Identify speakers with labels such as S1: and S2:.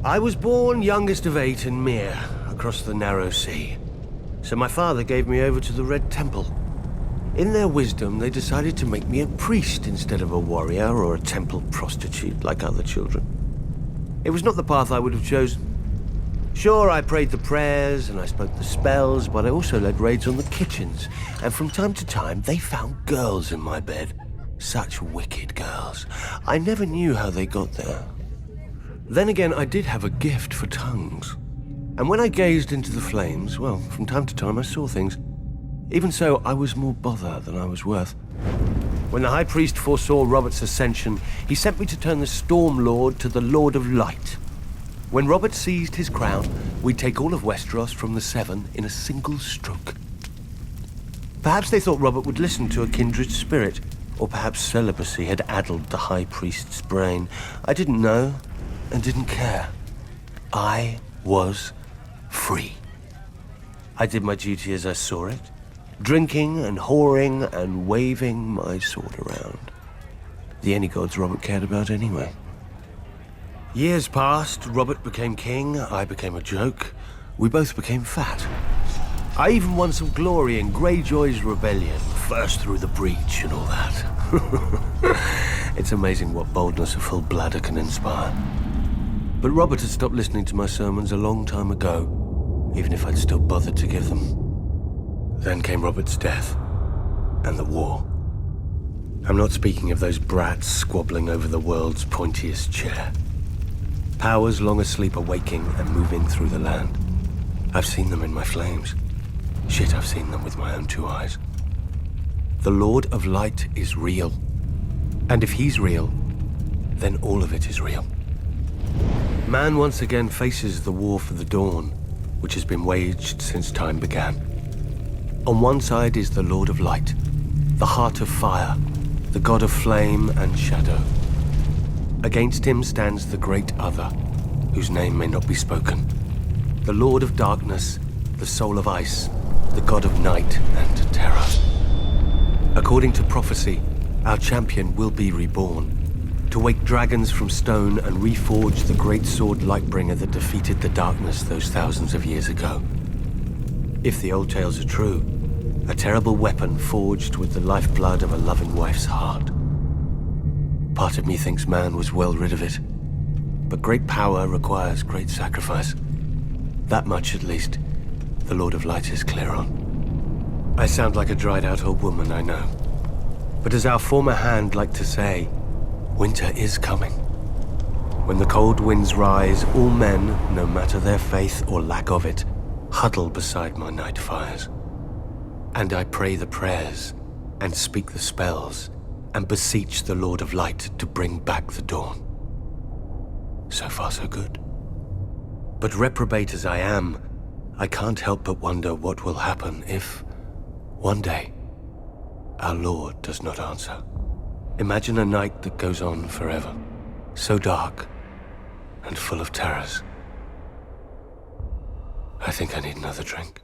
S1: I was born youngest of 8 in Mir, across the narrow sea. So my father gave me over to the Red Temple. In their wisdom, they decided to make me a priest instead of a warrior or a temple prostitute like other children. It was not the path I would have chosen. Sure, I prayed the prayers and I spoke the spells, but I also led raids on the kitchens. And from time to time, they found girls in my bed. Such wicked girls. I never knew how they got there. Then again, I did have a gift for tongues. And when I gazed into the flames, well, from time to time I saw things. Even so, I was more bother than I was worth. When the High Priest foresaw Robert's ascension, he sent me to turn the Storm Lord to the Lord of Light. When Robert seized his crown, we'd take all of Westeros from the Seven in a single stroke. Perhaps they thought Robert would listen to a kindred spirit, or perhaps celibacy had addled the High Priest's brain. I didn't know, and didn't care. I was free. I did my duty as I saw it, drinking and whoring and waving my sword around. The only gods Robert cared about anyway. Years passed, Robert became king, I became a joke. We both became fat. I even won some glory in Greyjoy's rebellion, first through the breach and all that. It's amazing what boldness a full bladder can inspire. But Robert had stopped listening to my sermons a long time ago, even if I'd still bothered to give them. Then came Robert's death, and the war. I'm not speaking of those brats squabbling over the world's pointiest chair. Powers long asleep are waking and moving through the land. I've seen them in my flames. Shit, I've seen them with my own 2 eyes. The Lord of Light is real. And if he's real, then all of it is real. Man once again faces the war for the dawn, which has been waged since time began. On one side is the Lord of Light, the heart of fire, the god of flame and shadow. Against him stands the great other, whose name may not be spoken. The Lord of Darkness, the soul of ice, the god of night and terror. According to prophecy, our champion will be reborn, to wake dragons from stone and reforge the great sword Lightbringer that defeated the darkness those thousands of years ago. If the old tales are true, a terrible weapon forged with the lifeblood of a loving wife's heart. Part of me thinks man was well rid of it, but great power requires great sacrifice. That much, at least, the Lord of Light is clear on. I sound like a dried-out old woman, I know. But as our former hand liked to say, winter is coming. When the cold winds rise, all men, no matter their faith or lack of it, huddle beside my night fires. And I pray the prayers, and speak the spells, and beseech the Lord of Light to bring back the dawn. So far, so good. But reprobate as I am, I can't help but wonder what will happen if, one day, our Lord does not answer. Imagine a night that goes on forever, so dark and full of terrors. I think I need another drink.